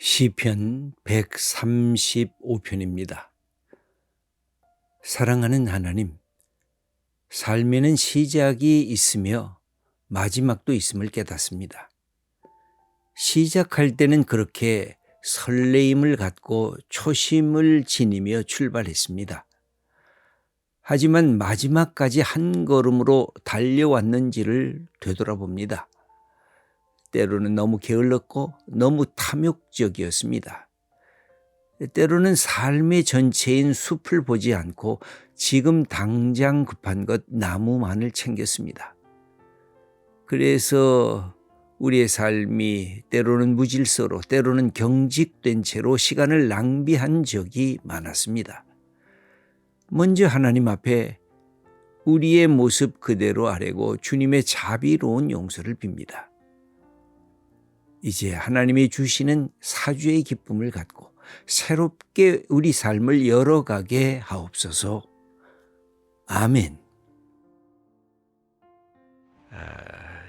시편 135편입니다. 사랑하는 하나님, 삶에는 시작이 있으며 마지막도 있음을 깨닫습니다. 시작할 때는 그렇게 설레임을 갖고 초심을 지니며 출발했습니다. 하지만 마지막까지 한 걸음으로 달려왔는지를 되돌아봅니다. 때로는 너무 게을렀고 너무 탐욕적이었습니다. 때로는 삶의 전체인 숲을 보지 않고 지금 당장 급한 것 나무만을 챙겼습니다. 그래서 우리의 삶이 때로는 무질서로 때로는 경직된 채로 시간을 낭비한 적이 많았습니다. 먼저 하나님 앞에 우리의 모습 그대로 아뢰고 주님의 자비로운 용서를 빕니다. 이제 하나님이 주시는 사주의 기쁨을 갖고 새롭게 우리 삶을 열어가게 하옵소서. 아멘.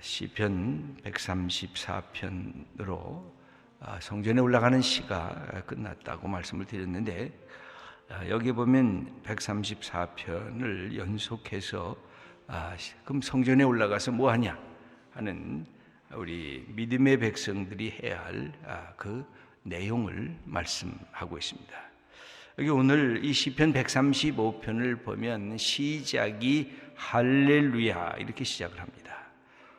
시편 134편으로 성전에 올라가는 시가 끝났다고 말씀을 드렸는데, 여기 보면 134편을 연속해서 그럼 성전에 올라가서 뭐 하냐 하는 우리 믿음의 백성들이 해야 할 그 내용을 말씀하고 있습니다. 여기 오늘 이 시편 135편을 보면 시작이 할렐루야 이렇게 시작을 합니다.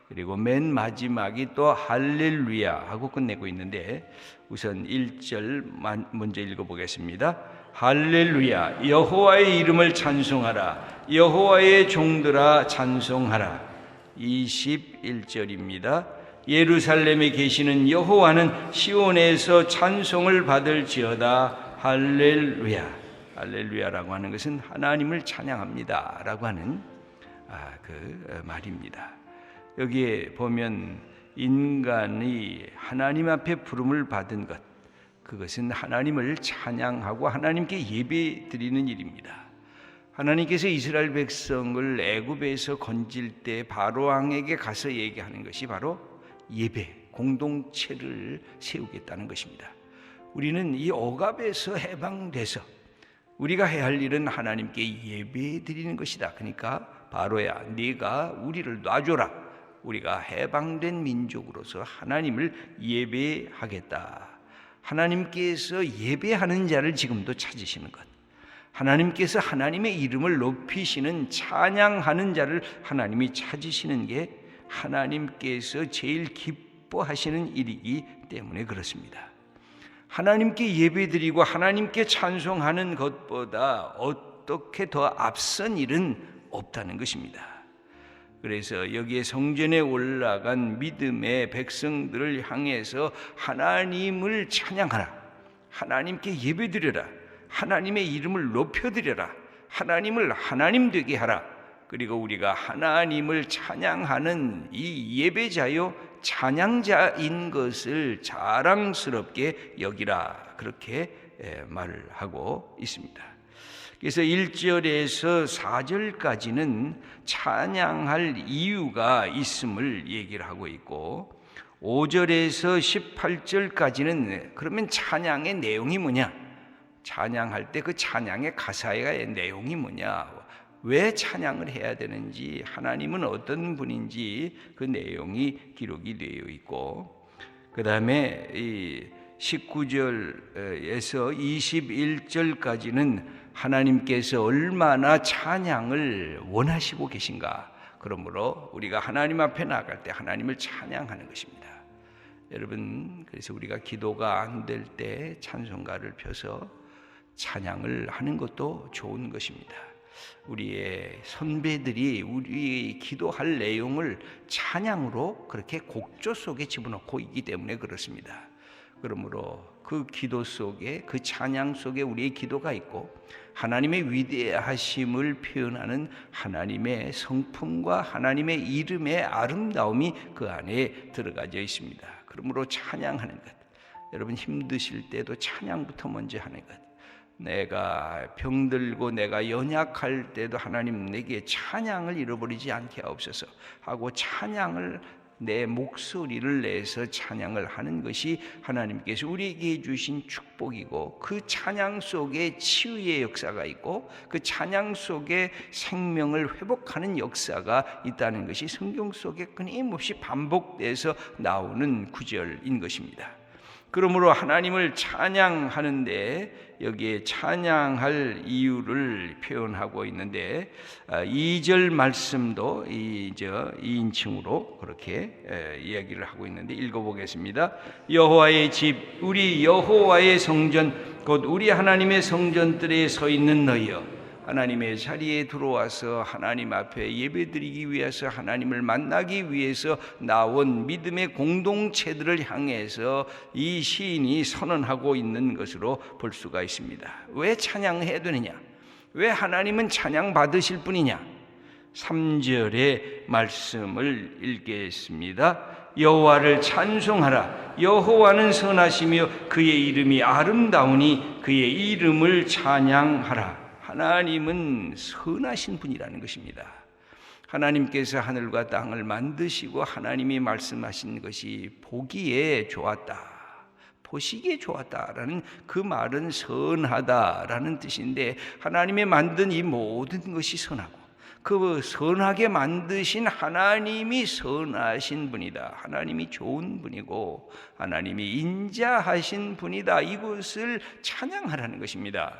그리고 맨 마지막이 또 할렐루야 하고 끝내고 있는데, 우선 1절 먼저 읽어보겠습니다. 할렐루야, 여호와의 이름을 찬송하라. 여호와의 종들아 찬송하라. 21절입니다. 예루살렘에 계시는 여호와는 시온에서 찬송을 받을지어다. 할렐루야. 할렐루야라고 하는 것은 하나님을 찬양합니다 라고 하는 그 말입니다. 여기에 보면 인간이 하나님 앞에 부름을 받은 것, 그것은 하나님을 찬양하고 하나님께 예배 드리는 일입니다. 하나님께서 이스라엘 백성을 애굽에서 건질 때 바로 왕에게 가서 얘기하는 것이 바로 예배, 공동체를 세우겠다는 것입니다. 우리는 이 억압에서 해방돼서 우리가 해야 할 일은 하나님께 예배 드리는 것이다. 그러니까 바로야, 네가 우리를 놔줘라. 우리가 해방된 민족으로서 하나님을 예배하겠다. 하나님께서 예배하는 자를 지금도 찾으시는 것, 하나님께서 하나님의 이름을 높이시는 찬양하는 자를 하나님이 찾으시는 게 하나님께서 제일 기뻐하시는 일이기 때문에 그렇습니다. 하나님께 예배드리고 하나님께 찬송하는 것보다 어떻게 더 앞선 일은 없다는 것입니다. 그래서 여기에 성전에 올라간 믿음의 백성들을 향해서 하나님을 찬양하라, 하나님께 예배드려라, 하나님의 이름을 높여드려라, 하나님을 하나님 되게 하라. 그리고 우리가 하나님을 찬양하는 이 예배자요 찬양자인 것을 자랑스럽게 여기라, 그렇게 말을 하고 있습니다. 그래서 1절에서 4절까지는 찬양할 이유가 있음을 얘기를 하고 있고, 5절에서 18절까지는 그러면 찬양의 내용이 뭐냐, 찬양할 때 그 찬양의 가사의 내용이 뭐냐, 왜 찬양을 해야 되는지, 하나님은 어떤 분인지 그 내용이 기록이 되어 있고, 그 다음에 이 19절에서 21절까지는 하나님께서 얼마나 찬양을 원하시고 계신가, 그러므로 우리가 하나님 앞에 나갈 때 하나님을 찬양하는 것입니다. 여러분, 그래서 우리가 기도가 안 될 때 찬송가를 펴서 찬양을 하는 것도 좋은 것입니다. 우리의 선배들이 우리 기도할 내용을 찬양으로 그렇게 곡조 속에 집어넣고 있기 때문에 그렇습니다. 그러므로 그 기도 속에, 그 찬양 속에 우리의 기도가 있고 하나님의 위대하심을 표현하는 하나님의 성품과 하나님의 이름의 아름다움이 그 안에 들어가져 있습니다. 그러므로 찬양하는 것, 여러분 힘드실 때도 찬양부터 먼저 하는 것, 내가 병들고 내가 연약할 때도 하나님 내게 찬양을 잃어버리지 않게 하옵소서 하고 찬양을 내 목소리를 내서 찬양을 하는 것이 하나님께서 우리에게 해주신 축복이고, 그 찬양 속에 치유의 역사가 있고 그 찬양 속에 생명을 회복하는 역사가 있다는 것이 성경 속에 끊임없이 반복돼서 나오는 구절인 것입니다. 그러므로 하나님을 찬양하는데 여기에 찬양할 이유를 표현하고 있는데 2절 말씀도 2인칭으로 그렇게 이야기를 하고 있는데 읽어보겠습니다. 여호와의 집, 우리 여호와의 성전, 곧 우리 하나님의 성전들에 서 있는 너희여, 하나님의 자리에 들어와서 하나님 앞에 예배드리기 위해서, 하나님을 만나기 위해서 나온 믿음의 공동체들을 향해서 이 시인이 선언하고 있는 것으로 볼 수가 있습니다. 왜 찬양해야 되느냐? 왜 하나님은 찬양 받으실 분이냐? 3절의 말씀을 읽겠습니다. 여호와를 찬송하라. 여호와는 선하시며 그의 이름이 아름다우니 그의 이름을 찬양하라. 하나님은 선하신 분이라는 것입니다. 하나님께서 하늘과 땅을 만드시고 하나님이 말씀하신 것이 보기에 좋았다, 보시기에 좋았다라는 그 말은 선하다라는 뜻인데, 하나님이 만든 이 모든 것이 선하고 그 선하게 만드신 하나님이 선하신 분이다, 하나님이 좋은 분이고 하나님이 인자하신 분이다, 이것을 찬양하라는 것입니다.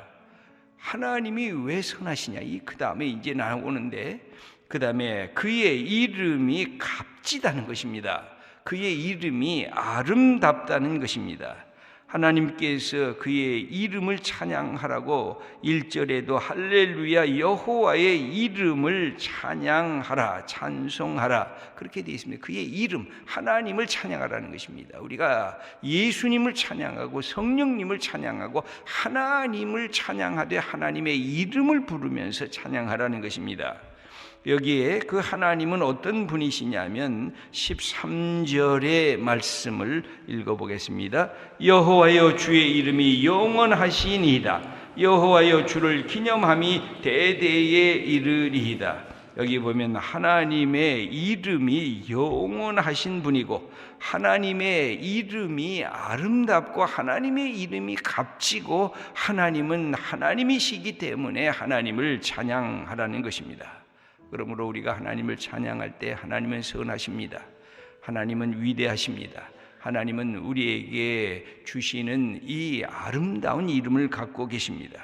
하나님이 왜 선하시냐, 그 다음에 이제 나오는데, 그 다음에 그의 이름이 값지다는 것입니다. 그의 이름이 아름답다는 것입니다. 하나님께서 그의 이름을 찬양하라고 1절에도 할렐루야 여호와의 이름을 찬양하라, 찬송하라 그렇게 되어 있습니다. 그의 이름, 하나님을 찬양하라는 것입니다. 우리가 예수님을 찬양하고 성령님을 찬양하고 하나님을 찬양하되 하나님의 이름을 부르면서 찬양하라는 것입니다. 여기에 그 하나님은 어떤 분이시냐면 13절의 말씀을 읽어보겠습니다. 여호와여 주의 이름이 영원하시니이다. 여호와여 주를 기념함이 대대에 이르리이다. 여기 보면 하나님의 이름이 영원하신 분이고 하나님의 이름이 아름답고 하나님의 이름이 값지고 하나님은 하나님이시기 때문에 하나님을 찬양하라는 것입니다. 그러므로 우리가 하나님을 찬양할 때 하나님은 선하십니다. 하나님은 위대하십니다. 하나님은 우리에게 주시는 이 아름다운 이름을 갖고 계십니다.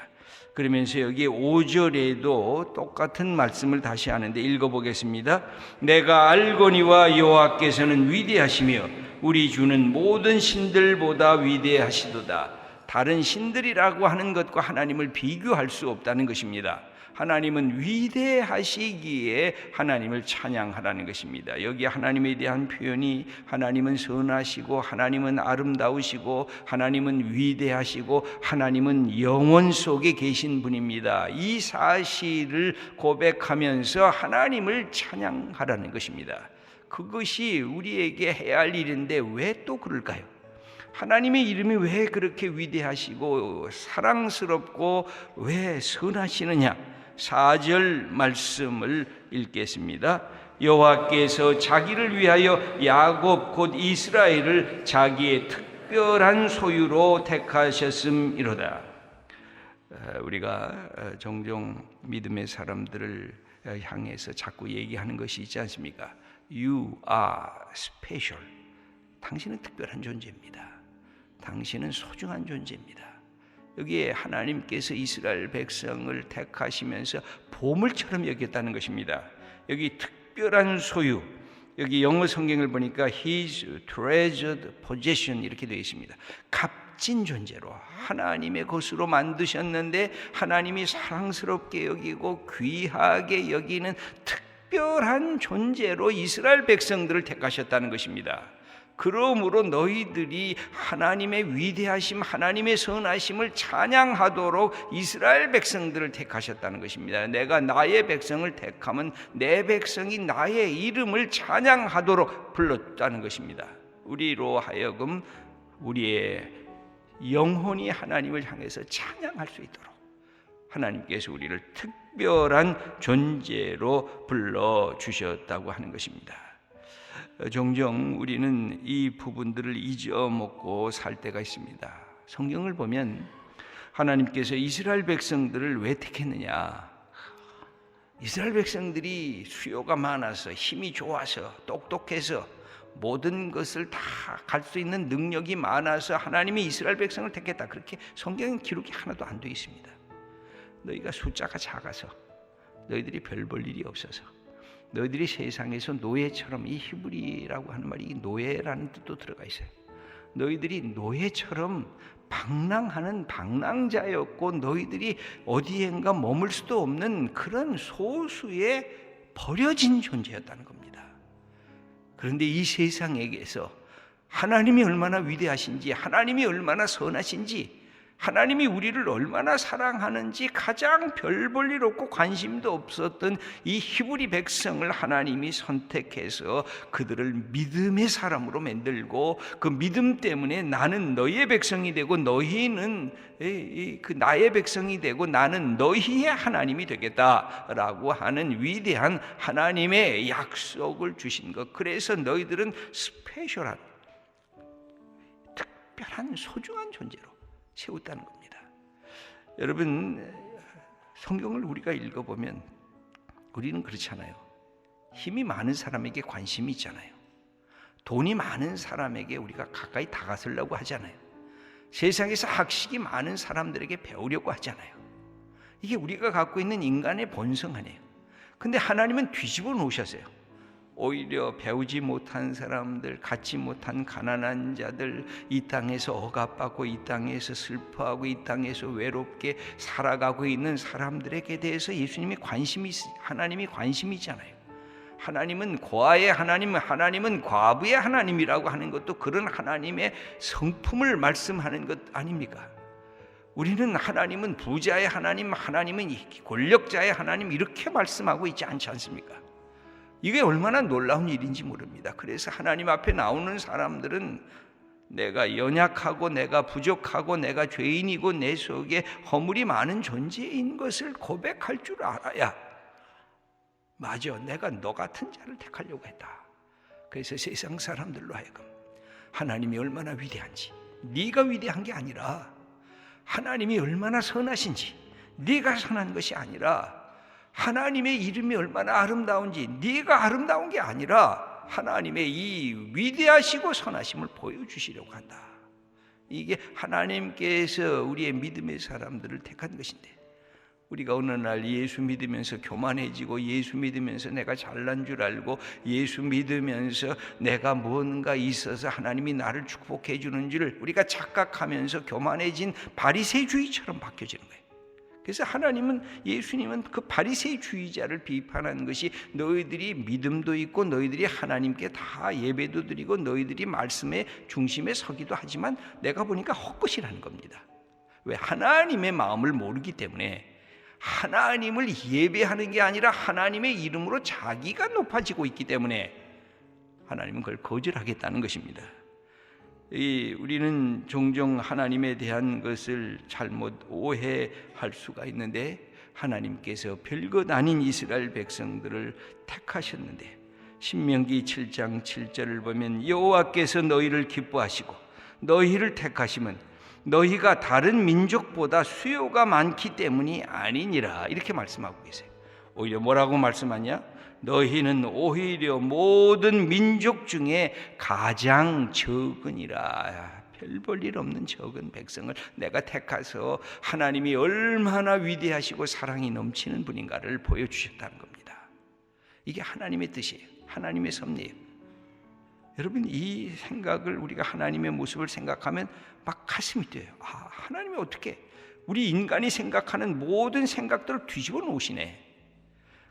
그러면서 여기 5절에도 똑같은 말씀을 다시 하는데 읽어보겠습니다. 내가 알거니와 여호와께서는 위대하시며 우리 주는 모든 신들보다 위대하시도다. 다른 신들이라고 하는 것과 하나님을 비교할 수 없다는 것입니다. 하나님은 위대하시기에 하나님을 찬양하라는 것입니다. 여기 하나님에 대한 표현이 하나님은 선하시고 하나님은 아름다우시고 하나님은 위대하시고 하나님은 영원 속에 계신 분입니다. 이 사실을 고백하면서 하나님을 찬양하라는 것입니다. 그것이 우리에게 해야 할 일인데 왜 또 그럴까요? 하나님의 이름이 왜 그렇게 위대하시고 사랑스럽고 왜 선하시느냐? 4절 말씀을 읽겠습니다. 여호와께서 자기를 위하여 야곱 곧 이스라엘을 자기의 특별한 소유로 택하셨음이로다. 우리가 종종 믿음의 사람들을 향해서 자꾸 얘기하는 것이 있지 않습니까? You are special. 당신은 특별한 존재입니다. 당신은 소중한 존재입니다. 여기에 하나님께서 이스라엘 백성을 택하시면서 보물처럼 여겼다는 것입니다. 여기 특별한 소유, 여기 영어 성경을 보니까 His treasured possession 이렇게 되어 있습니다. 값진 존재로 하나님의 것으로 만드셨는데 하나님이 사랑스럽게 여기고 귀하게 여기는 특별한 존재로 이스라엘 백성들을 택하셨다는 것입니다. 그러므로 너희들이 하나님의 위대하심, 하나님의 선하심을 찬양하도록 이스라엘 백성들을 택하셨다는 것입니다. 내가 나의 백성을 택하면 내 백성이 나의 이름을 찬양하도록 불렀다는 것입니다. 우리로 하여금 우리의 영혼이 하나님을 향해서 찬양할 수 있도록 하나님께서 우리를 특별한 존재로 불러주셨다고 하는 것입니다. 종종 우리는 이 부분들을 잊어먹고 살 때가 있습니다. 성경을 보면 하나님께서 이스라엘 백성들을 왜 택했느냐? 이스라엘 백성들이 수요가 많아서 힘이 좋아서 똑똑해서 모든 것을 다 갈 수 있는 능력이 많아서 하나님이 이스라엘 백성을 택했다. 그렇게 성경 기록이 하나도 안 되어 있습니다. 너희가 숫자가 작아서, 너희들이 별 볼 일이 없어서, 너희들이 세상에서 노예처럼, 이 히브리라고 하는 말이 노예라는 뜻도 들어가 있어요. 너희들이 노예처럼 방랑하는 방랑자였고 너희들이 어디엔가 머물 수도 없는 그런 소수의 버려진 존재였다는 겁니다. 그런데 이 세상에게서 하나님이 얼마나 위대하신지, 하나님이 얼마나 선하신지, 하나님이 우리를 얼마나 사랑하는지 가장 별 볼 일 없고 관심도 없었던 이 히브리 백성을 하나님이 선택해서 그들을 믿음의 사람으로 만들고, 그 믿음 때문에 나는 너희의 백성이 되고 너희는 그 나의 백성이 되고 나는 너희의 하나님이 되겠다라고 하는 위대한 하나님의 약속을 주신 것. 그래서 너희들은 스페셜한, 특별한 소중한 존재로 세웠다는 겁니다. 여러분, 성경을 우리가 읽어보면 우리는 그렇잖아요. 힘이 많은 사람에게 관심이 있잖아요. 돈이 많은 사람에게 우리가 가까이 다가서려고 하잖아요. 세상에서 학식이 많은 사람들에게 배우려고 하잖아요. 이게 우리가 갖고 있는 인간의 본성 아니에요. 근데 하나님은 뒤집어 놓으셨어요. 오히려 배우지 못한 사람들, 갖지 못한 가난한 자들, 이 땅에서 억압받고 이 땅에서 슬퍼하고 이 땅에서 외롭게 살아가고 있는 사람들에게 대해서 하나님이 관심이잖아요. 하나님은 고아의 하나님, 하나님은 과부의 하나님이라고 하는 것도 그런 하나님의 성품을 말씀하는 것 아닙니까? 우리는 하나님은 부자의 하나님, 하나님은 권력자의 하나님, 이렇게 말씀하고 있지 않지 않습니까? 이게 얼마나 놀라운 일인지 모릅니다. 그래서 하나님 앞에 나오는 사람들은 내가 연약하고 내가 부족하고 내가 죄인이고 내 속에 허물이 많은 존재인 것을 고백할 줄 알아야, 맞아, 내가 너 같은 자를 택하려고 했다. 그래서 세상 사람들로 하여금 하나님이 얼마나 위대한지, 네가 위대한 게 아니라 하나님이 얼마나 선하신지, 네가 선한 것이 아니라 하나님의 이름이 얼마나 아름다운지, 네가 아름다운 게 아니라 하나님의 이 위대하시고 선하심을 보여주시려고 한다. 이게 하나님께서 우리의 믿음의 사람들을 택한 것인데, 우리가 어느 날 예수 믿으면서 교만해지고, 예수 믿으면서 내가 잘난 줄 알고, 예수 믿으면서 내가 뭔가 있어서 하나님이 나를 축복해 주는 줄 우리가 착각하면서 교만해진 바리새주의처럼 바뀌어지는 거예요. 그래서 하나님은, 예수님은 그 바리새주의자를 비판한 것이, 너희들이 믿음도 있고 너희들이 하나님께 다 예배도 드리고 너희들이 말씀의 중심에 서기도 하지만 내가 보니까 헛것이라는 겁니다. 왜? 하나님의 마음을 모르기 때문에. 하나님을 예배하는 게 아니라 하나님의 이름으로 자기가 높아지고 있기 때문에 하나님은 그걸 거절하겠다는 것입니다. 우리는 종종 하나님에 대한 것을 잘못 오해할 수가 있는데, 하나님께서 별것 아닌 이스라엘 백성들을 택하셨는데, 신명기 7장 7절을 보면 여호와께서 너희를 기뻐하시고 너희를 택하시면 너희가 다른 민족보다 수요가 많기 때문이 아니니라, 이렇게 말씀하고 계세요. 오히려 뭐라고 말씀하냐? 너희는 오히려 모든 민족 중에 가장 적으니라. 별 볼 일 없는 적은 백성을 내가 택해서 하나님이 얼마나 위대하시고 사랑이 넘치는 분인가를 보여주셨다는 겁니다. 이게 하나님의 뜻이에요. 하나님의 섭리예요. 여러분, 이 생각을, 우리가 하나님의 모습을 생각하면 막 가슴이 뛰어요. 하나님이 어떻게 우리 인간이 생각하는 모든 생각들을 뒤집어 놓으시네.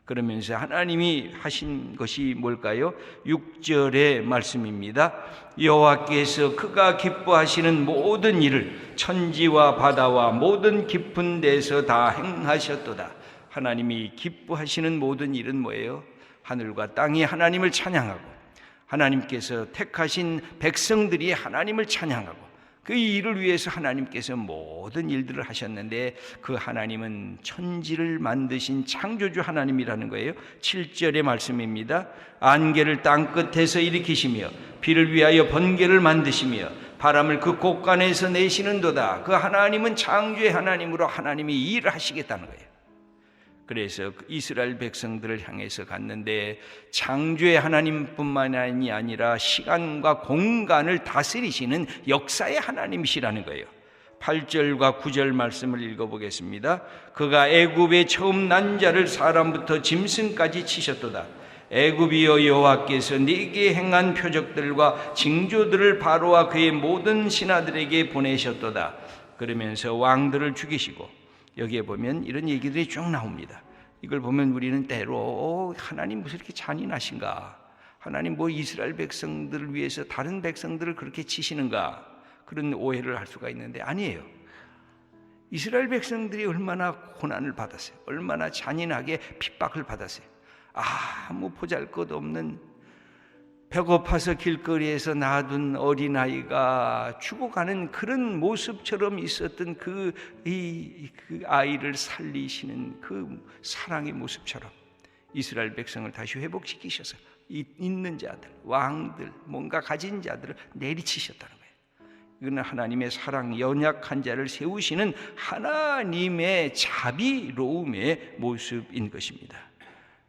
그러면서 하나님이 하신 것이 뭘까요? 6절의 말씀입니다. 여호와께서 그가 기뻐하시는 모든 일을 천지와 바다와 모든 깊은 데서 다 행하셨도다. 하나님이 기뻐하시는 모든 일은 뭐예요? 하늘과 땅이 하나님을 찬양하고, 하나님께서 택하신 백성들이 하나님을 찬양하고, 그 일을 위해서 하나님께서 모든 일들을 하셨는데 그 하나님은 천지를 만드신 창조주 하나님이라는 거예요. 7절의 말씀입니다. 안개를 땅끝에서 일으키시며 비를 위하여 번개를 만드시며 바람을 그 곳간에서 내시는도다. 그 하나님은 창조의 하나님으로 하나님이 일을 하시겠다는 거예요. 그래서 이스라엘 백성들을 향해서 갔는데 창조의 하나님뿐만이 아니라 시간과 공간을 다스리시는 역사의 하나님이시라는 거예요. 8절과 9절 말씀을 읽어보겠습니다. 그가 애굽에 처음 난 자를 사람부터 짐승까지 치셨도다. 애굽이여 여호와께서 네게 행한 표적들과 징조들을 바로와 그의 모든 신하들에게 보내셨도다. 그러면서 왕들을 죽이시고, 여기에 보면 이런 얘기들이 쭉 나옵니다. 이걸 보면 우리는 때로 하나님 무슨 이렇게 잔인하신가? 하나님 뭐 이스라엘 백성들을 위해서 다른 백성들을 그렇게 치시는가? 그런 오해를 할 수가 있는데 아니에요. 이스라엘 백성들이 얼마나 고난을 받았어요. 얼마나 잔인하게 핍박을 받았어요. 아무 보잘것없는 배고파서 길거리에서 놔둔 어린아이가 죽어가는 그런 모습처럼 있었던 그 아이를 살리시는 그 사랑의 모습처럼 이스라엘 백성을 다시 회복시키셔서 있는 자들, 왕들, 뭔가 가진 자들을 내리치셨다는 거예요. 이거는 하나님의 사랑, 연약한 자를 세우시는 하나님의 자비로움의 모습인 것입니다.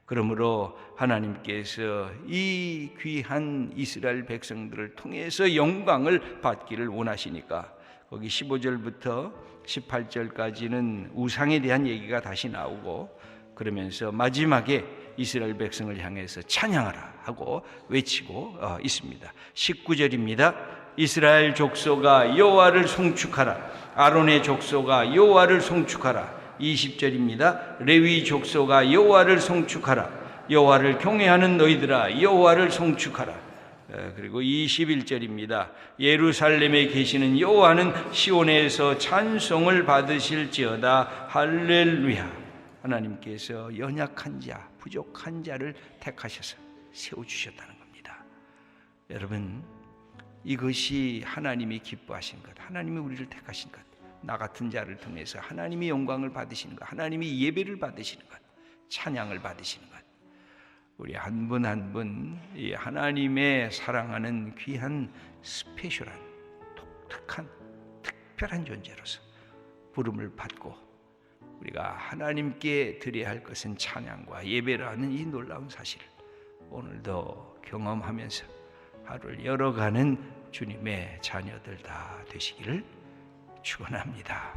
그러므로 하나님께서 이 귀한 이스라엘 백성들을 통해서 영광을 받기를 원하시니까 거기 15절부터 18절까지는 우상에 대한 얘기가 다시 나오고, 그러면서 마지막에 이스라엘 백성을 향해서 찬양하라 하고 외치고 있습니다. 19절입니다. 이스라엘 족속아 여호와를 송축하라. 아론의 족속아 여호와를 송축하라. 20절입니다. 레위 족속아 여호와를 송축하라. 여호와를 경외하는 너희들아 여호와를 송축하라. 그리고 21절입니다. 예루살렘에 계시는 여호와는 시온에서 찬송을 받으실지어다. 할렐루야. 하나님께서 연약한 자, 부족한 자를 택하셔서 세워주셨다는 겁니다. 여러분, 이것이 하나님이 기뻐하신 것, 하나님이 우리를 택하신 것, 나 같은 자를 통해서 하나님이 영광을 받으시는 것, 하나님이 예배를 받으시는 것, 찬양을 받으시는 것, 우리 한 분 한 분 이 하나님의 사랑하는 귀한 스페셜한 독특한 특별한 존재로서 부름을 받고 우리가 하나님께 드려야 할 것은 찬양과 예배라는 이 놀라운 사실을 오늘도 경험하면서 하루를 열어가는 주님의 자녀들 다 되시기를 축원합니다.